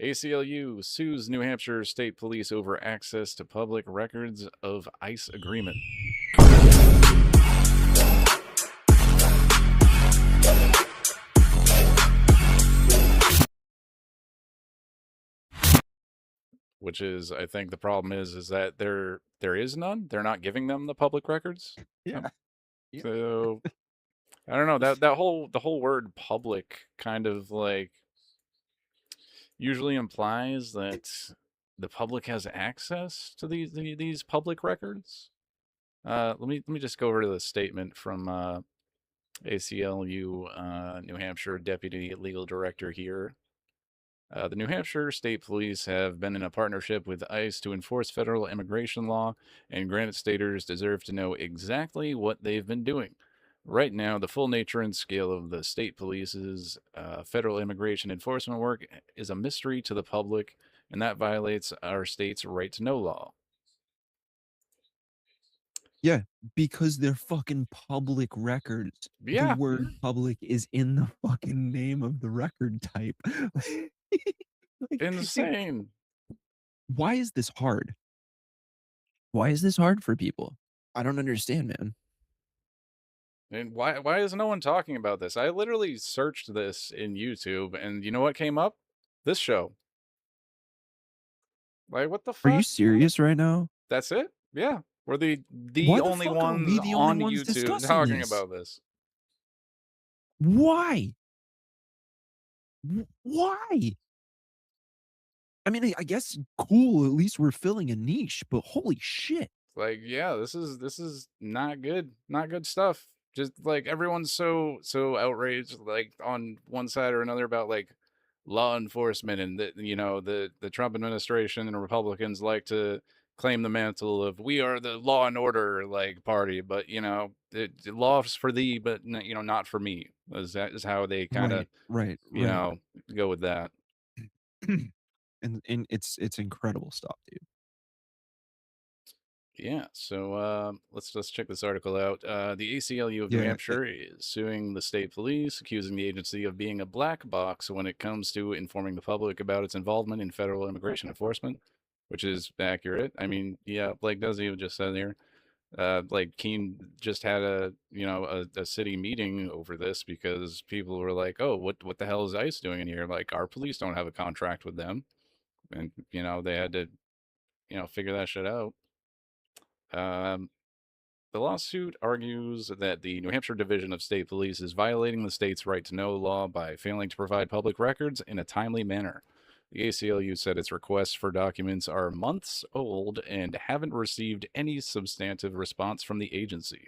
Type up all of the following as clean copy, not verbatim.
ACLU sues New Hampshire State Police over access to public records of ICE agreement. Which is, I think the problem is that there is none. They're not giving them the public records. Yeah. Yeah. So I don't know, the whole word public kind of like usually implies that the public has access to these public records. Let me just go over to the statement from ACLU New Hampshire Deputy Legal Director here. The New Hampshire State Police have been in a partnership with ICE to enforce federal immigration law, and granted staters deserve to know exactly what they've been doing. Right now, the full nature and scale of the state police's federal immigration enforcement work is a mystery to the public, and that violates our state's right to know law. Yeah, because they're fucking public records. The Yeah, word public is in the fucking name of the record type. Dude, insane. why is this hard? Why is this hard for people? I don't understand, man. And why is no one talking about this? I literally searched this in YouTube, and you know what came up? This show. Like, what the Are you fuck? serious right now? That's it? Yeah. We're the Why the only fuck are we ones the only on ones YouTube discussing talking this? about this. Why? Why? I mean, I guess cool. At least we're filling a niche, but holy shit. Like, yeah, this is not good. Not good stuff. Just like everyone's so outraged, like on one side or another about like law enforcement and the Trump administration and Republicans like to claim the mantle of we are the law and order like party, but law's for thee, but not for me. Is how they kind of Right, right, right. go with that. And it's incredible stuff, dude. Yeah, so let's check this article out. The ACLU of New Yeah, Hampshire is suing the state police, accusing the agency of being a black box when it comes to informing the public about its involvement in federal immigration enforcement, which is accurate. I mean, yeah, like Desi just said here, like Keene just had a city meeting over this because people were like, oh, what the hell is ICE doing in here? Like, our police don't have a contract with them, and they had to figure that shit out. Um, The lawsuit argues that the New Hampshire Division of State Police is violating the state's right to know law by failing to provide public records in a timely manner. The ACLU said its requests for documents are months old and haven't received any substantive response from the agency.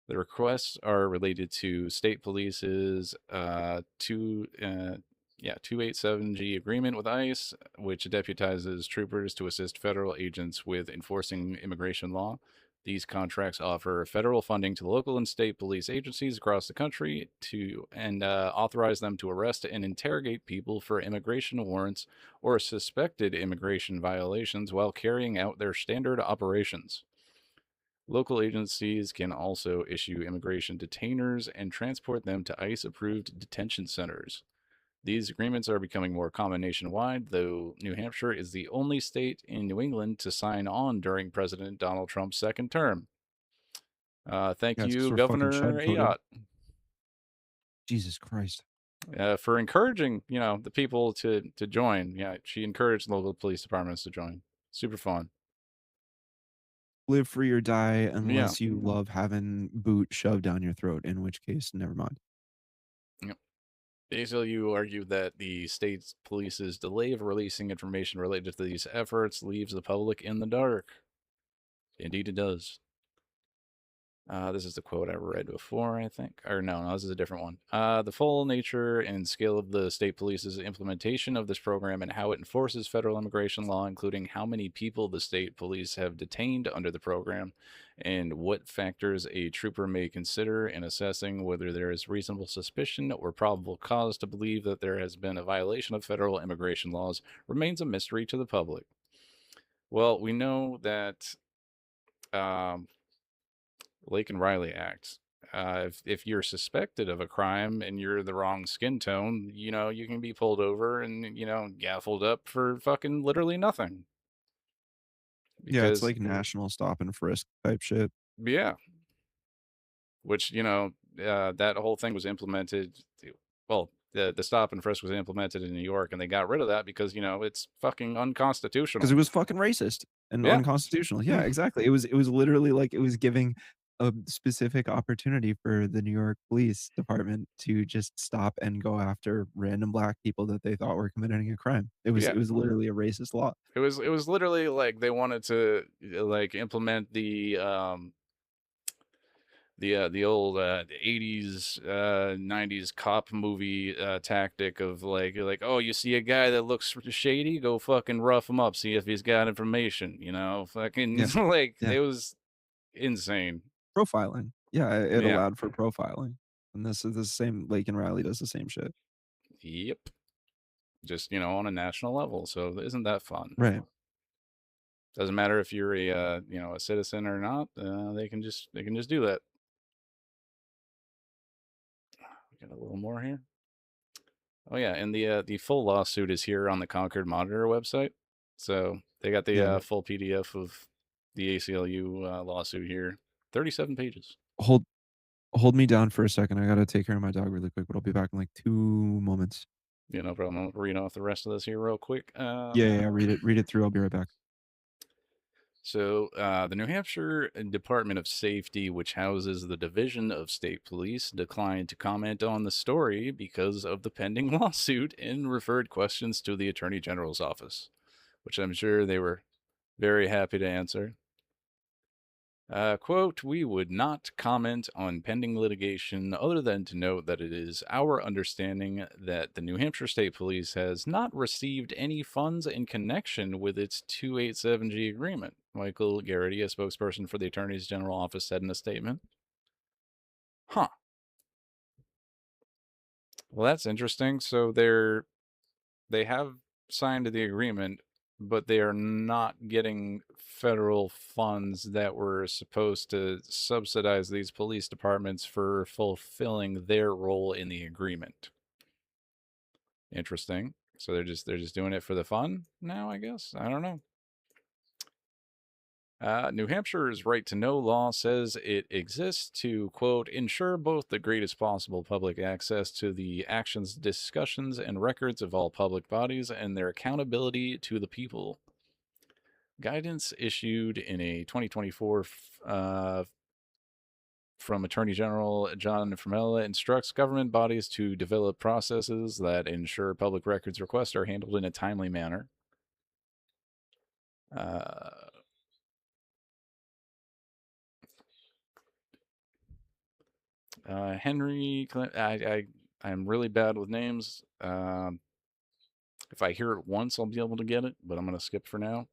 The requests are related to state police's 287G agreement with ICE, which deputizes troopers to assist federal agents with enforcing immigration law. These contracts offer federal funding to local and state police agencies across the country and authorize them to arrest and interrogate people for immigration warrants or suspected immigration violations while carrying out their standard operations. Local agencies can also issue immigration detainers and transport them to ICE-approved detention centers. These agreements are becoming more common nationwide, though New Hampshire is the only state in New England to sign on during President Donald Trump's second term. Thank Yeah, it's 'cause you, we're fucking Governor chud coded. Ayotte, Jesus Christ. for encouraging the people to join. Yeah, she encouraged local police departments to join. Super fun. Live free or die Yeah. unless you love having boot shoved down your throat, in which case, never mind. Yep. The ACLU argued that the state police's delay of releasing information related to these efforts leaves the public in the dark. Indeed, it does. This is the quote I read before, I think. Or no, this is a different one. The full nature and scale of the state police's implementation of this program and how it enforces federal immigration law, including how many people the state police have detained under the program, and what factors a trooper may consider in assessing whether there is reasonable suspicion or probable cause to believe that there has been a violation of federal immigration laws, remains a mystery to the public. Well, we know that Lake and Riley Act If you're suspected of a crime and you're the wrong skin tone, you can be pulled over and gaffled up for fucking literally nothing. Yeah, it's Because like national stop and frisk type shit. yeah, which that whole thing was implemented. Well, the stop and frisk was implemented in New York, and they got rid of that because it's fucking 'Cause it unconstitutional. was fucking racist and Yeah. unconstitutional. Yeah, exactly. It was literally like it was giving a specific opportunity for the New York Police Department to just stop and go after random black people that they thought were committing a crime. It was Yeah. it was literally a racist law. It was literally like they wanted to like implement the old 80s 90s cop movie tactic of like, oh, you see a guy that looks shady, go fucking rough him up, see if he's got information, fucking Yeah, like yeah. it was insane. Profiling. Yeah, it Yeah. allowed for profiling. And this is the same Laken Riley does the same shit. Yep. Just on a national level, so isn't that fun? Right. Doesn't matter if you're a citizen or not. They can just do that. We got a little more here. Oh yeah, and the full lawsuit is here on the Concord Monitor website. So they got the Yeah. full PDF of the ACLU lawsuit here. 37 pages. Hold hold me down for a second. I gotta take care of my dog really quick, but I'll be back in like 2 moments. No problem. I'll read off the rest of this here real quick. Yeah, yeah, yeah, read it through. I'll be right back. So, the New Hampshire Department of Safety, which houses the Division of State Police, declined to comment on the story because of the pending lawsuit and referred questions to the Attorney General's office, which I'm sure they were very happy to answer. Quote, we would not comment on pending litigation other than to note that it is our understanding that the New Hampshire State Police has not received any funds in connection with its 287G agreement, Michael Garrity, a spokesperson for the Attorney General office, said in a statement. Huh. Well, that's interesting. So they have signed the agreement, but they are not getting federal funds that were supposed to subsidize these police departments for fulfilling their role in the agreement. Interesting. So they're just doing it for the fun now, I guess. I don't know. New Hampshire's right to know law says it exists to, quote, ensure both the greatest possible public access to the actions, discussions, and records of all public bodies and their accountability to the people. Guidance issued in a 2024 from Attorney General John Fromella instructs government bodies to develop processes that ensure public records requests are handled in a timely manner. Uh, Henry, I'm really bad with names. If I hear it once, I'll be able to get it, but I'm going to skip for now.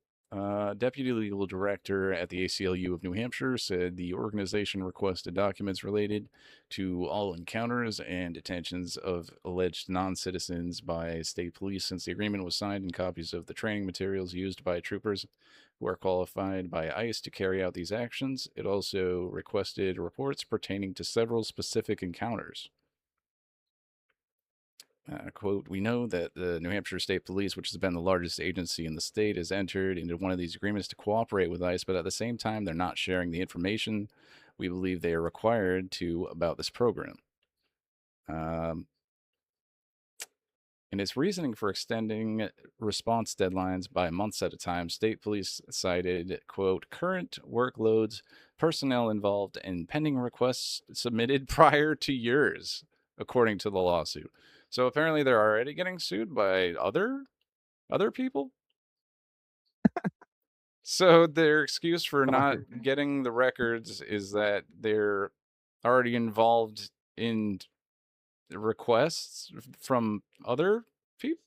Deputy Legal Director at the ACLU of New Hampshire said the organization requested documents related to all encounters and detentions of alleged non-citizens by state police since the agreement was signed, and copies of the training materials used by troopers who are qualified by ICE to carry out these actions. It also requested reports pertaining to several specific encounters. Quote, we know that the New Hampshire State Police, which has been the largest agency in the state, has entered into one of these agreements to cooperate with ICE, but at the same time, they're not sharing the information we believe they are required to about this program. In its reasoning for extending response deadlines by months at a time, state police cited, quote, current workloads, personnel involved, and pending requests submitted prior to yours, according to the lawsuit. So apparently they're already getting sued by other people. So their excuse for not Shocker. getting the records is that they're already involved in requests from other people.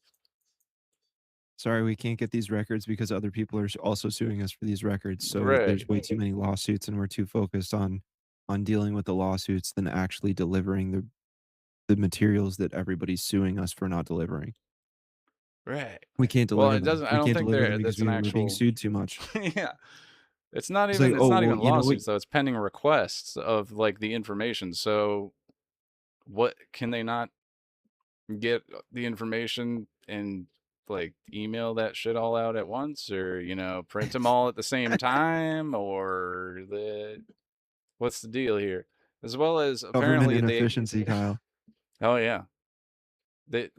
Sorry, we can't get these records because other people are also suing us for these records. So Right. there's way too many lawsuits, and we're too focused on dealing with the lawsuits than actually delivering the materials that everybody's suing us for not delivering. Right. We can't Well, deliver it them. doesn't. I We don't can't think deliver them there. because That's an we're being actual. sued too much. Yeah. It's like, it's "Oh, not well, even you know what? lawsuits though. It's pending requests of like the information. So what can they not get the information and like email that shit all out at once, or print them all at the same time, or the what's the deal here? As well as Government apparently they inefficiency, Kyle." oh yeah, they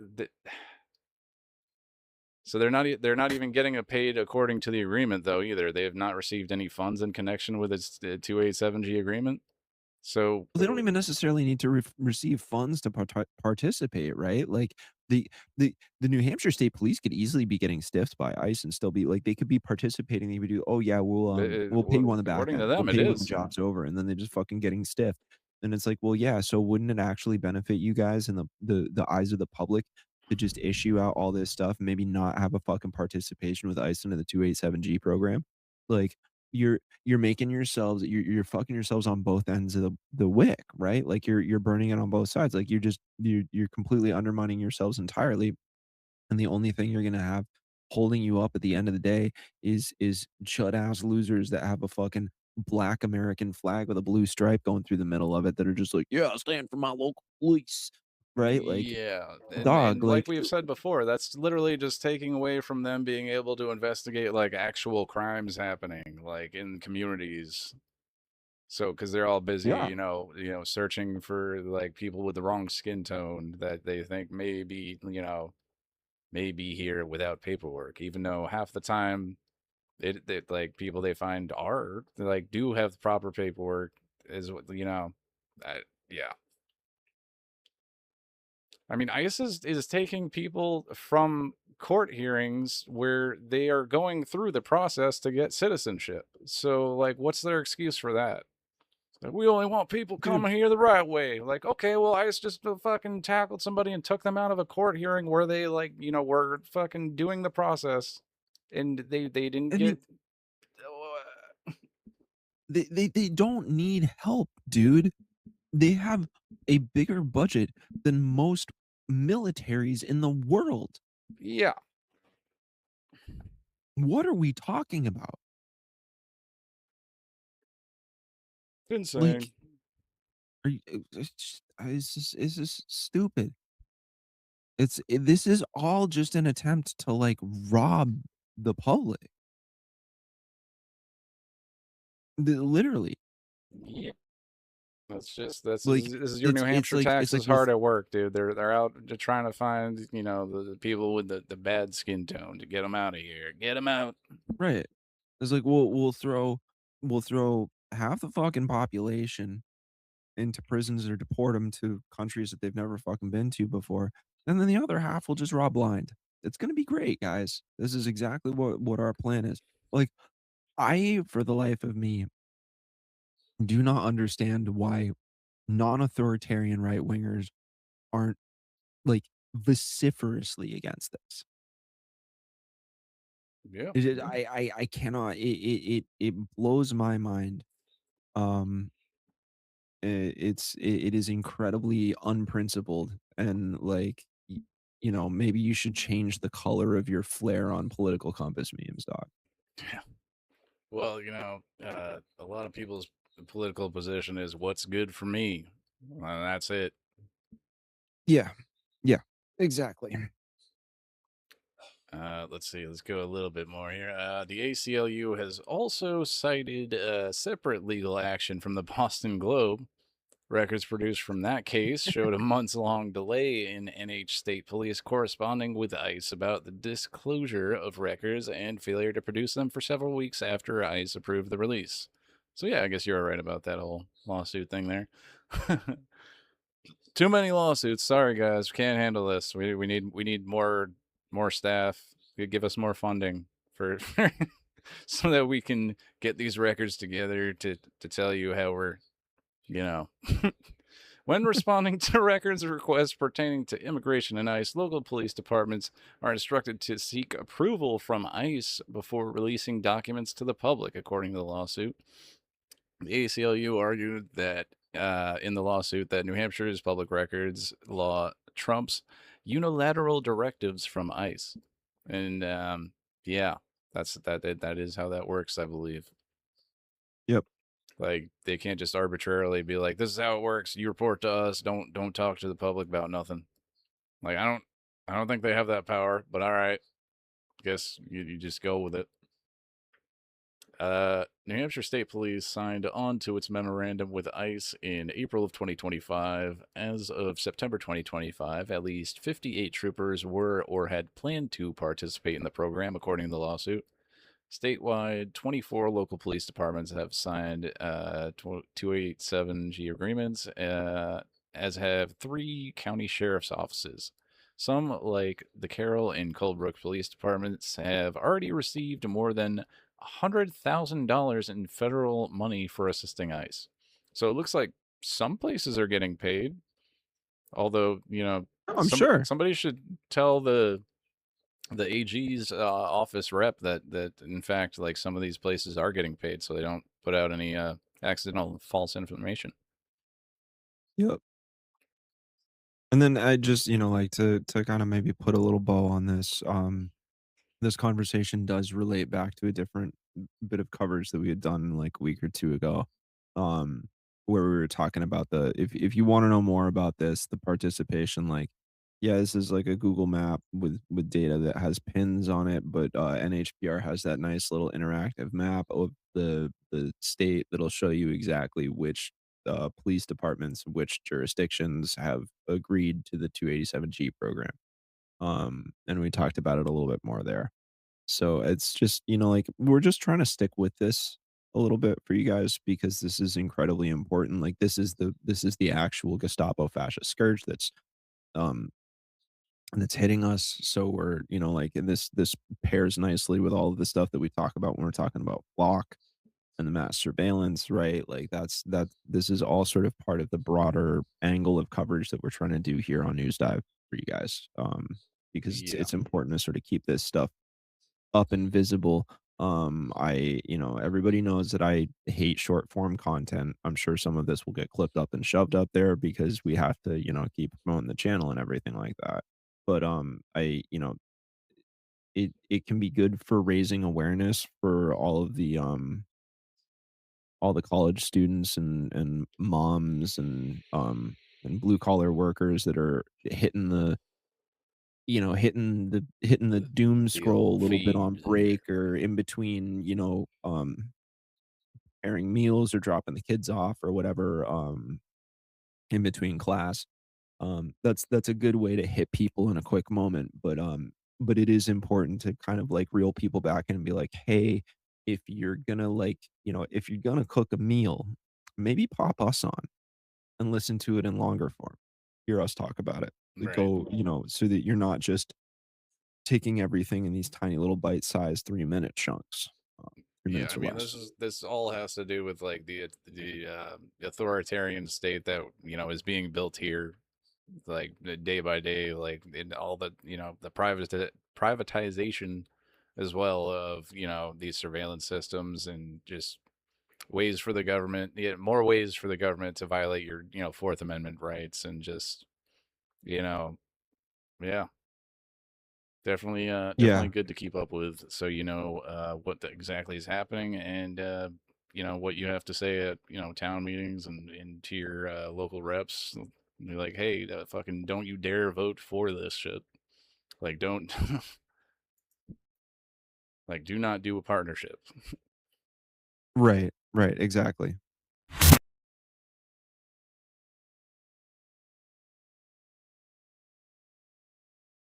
so they're not even getting a paid according to the agreement though either. They have not received any funds in connection with its 287G agreement. So Well, they don't even necessarily need to receive funds to participate, right? Like, the the New Hampshire State Police could easily be getting stiffed by ICE and still be like, they could be participating, they would do, "Oh, yeah, we'll pay you on the back according to end. We'll them, it pay you when the is. job's over," and then they're just fucking getting stiffed. And it's like, well, yeah, so wouldn't it actually benefit you guys in the eyes of the public to just issue out all this stuff and maybe not have a fucking participation with ICE into the 287G program? Like, you're making yourselves you're fucking yourselves on both ends of the wick, right? Like, you're burning it on both sides. Like, you're completely undermining yourselves entirely, and the only thing you're gonna have holding you up at the end of the day is chud ass losers that have a fucking black American flag with a blue stripe going through the middle of it that are just like, "Yeah, I stand for my local police." Right? Like, Yeah, dog, and like like, we have said before, that's literally just taking away from them being able to investigate like actual crimes happening like in communities. So, because they're all busy, yeah. searching for like people with the wrong skin tone that they think may be here without paperwork, even though half the time it like people they find are like do have the proper paperwork, is what yeah. I mean, ICE is taking people from court hearings where they are going through the process to get citizenship. So, like, what's their excuse for that? Like, we only want people Dude, coming here the right way. Like, okay, well, ICE just fucking tackled somebody and took them out of a court hearing where they, like, were fucking doing the process, and they didn't I mean, get. they don't need help, dude. They have a bigger budget than most militaries in the world. Yeah, What are we talking about? insane. Like, are you it's just stupid. This is all just an attempt to, like, rob the public. Literally. Yeah. That's just Like, this is your New it's Hampshire like it's like taxes with hard at work, dude. They're out just trying to find the people with the bad skin tone to get them out of here. Get them out. right. It's like, we'll throw half the fucking population into prisons or deport them to countries that they've never fucking been to before, and then the other half will just rob blind. It's gonna be great, guys. This is exactly what our plan is. Like, I, for the life of me, do not understand why non-authoritarian right wingers aren't, like, vociferously against this. Yeah. I cannot. It blows my mind. Um, it is incredibly unprincipled and, like, maybe you should change the color of your flare on political compass memes, dog. Yeah. Well, a lot of people's political position is what's good for me, and that's it. Yeah. Yeah. Exactly. Let's see. Let's go a little bit more here. The ACLU has also cited separate legal action from the Boston Globe. Records produced from that case showed a months long delay in NH State Police corresponding with ICE about the disclosure of records and failure to produce them for several weeks after ICE approved the release. So, yeah, I guess you were right about that whole lawsuit thing there. Too many lawsuits. Sorry, guys. We can't handle this. We need more staff. Give us more funding for so that we can get these records together to tell you how we're you know when responding to records requests pertaining to immigration and ICE, local police departments are instructed to seek approval from ICE before releasing documents to the public, according to the lawsuit. The ACLU argued that in the lawsuit that New Hampshire's public records law trumps unilateral directives from ICE, and yeah, that is how that works, I believe. Yep. Like they can't just arbitrarily be like, "This is how it works. You report to us. Don't talk to the public about nothing." Like I don't think they have that power. But all right, guess you just go with it. New Hampshire State Police signed on to its memorandum with ICE in April of 2025. As of September 2025, at least 58 troopers were or had planned to participate in the program, according to the lawsuit. Statewide, 24 local police departments have signed 287G agreements, as have three county sheriff's offices. Some, like the Carroll and Coldbrook police departments, have already received more than $100,000 in federal money for assisting ICE. So it looks like some places are getting paid. Although, Oh, I'm sure. somebody should tell the AG's office rep that in fact like some of these places are getting paid, so they don't put out any accidental false information. Yep. And then I just, like to kind of maybe put a little bow on this. This conversation does relate back to a different bit of coverage that we had done like a week or two ago, um, where we were talking about the if you want to know more about this, the participation, like, yeah, this is like a Google map with data that has pins on it, but NHPR has that nice little interactive map of the state that'll show you exactly which police departments, which jurisdictions have agreed to the 287G program. And we talked about it a little bit more there. So it's just, like we're just trying to stick with this a little bit for you guys because this is incredibly important. Like this is the actual Gestapo fascist scourge um that's hitting us. So we're, like and this pairs nicely with all of the stuff that we talk about when we're talking about block and the mass surveillance, right? Like that this is all sort of part of the broader angle of coverage that we're trying to do here on News Dive for you guys. Because Yeah, it's important to sort of keep this stuff up and visible. Everybody knows that I hate short form content. I'm sure some of this will get clipped up and shoved up there because we have to, keep promoting the channel and everything like that. But it can be good for raising awareness for all the college students and moms and blue collar workers that are hitting the doom the scroll a old little bit on feed. break or in between, preparing meals or dropping the kids off or whatever, in between class. That's a good way to hit people in a quick moment, but it is important to kind of, like, reel people back in and be like, "Hey, if you're gonna, like, if you're gonna cook a meal, maybe pop us on and listen to it in longer form. Hear us talk about it. Right. Go, so that you're not just taking everything in these tiny little bite-sized 3-minute chunks, 3 Yeah, minutes I or mean less." this all has to do with like the authoritarian state that is being built here, like day by day, like in all the the privatization as well of these surveillance systems and just ways for the government, more ways for the government to violate your Fourth Amendment rights and just you know yeah. Definitely Yeah. good to keep up with, so what exactly is happening, and what you have to say at town meetings and to your local reps. Be like, hey, fucking don't you dare vote for this shit. Like, don't like do not do a partnership. Right, right, exactly.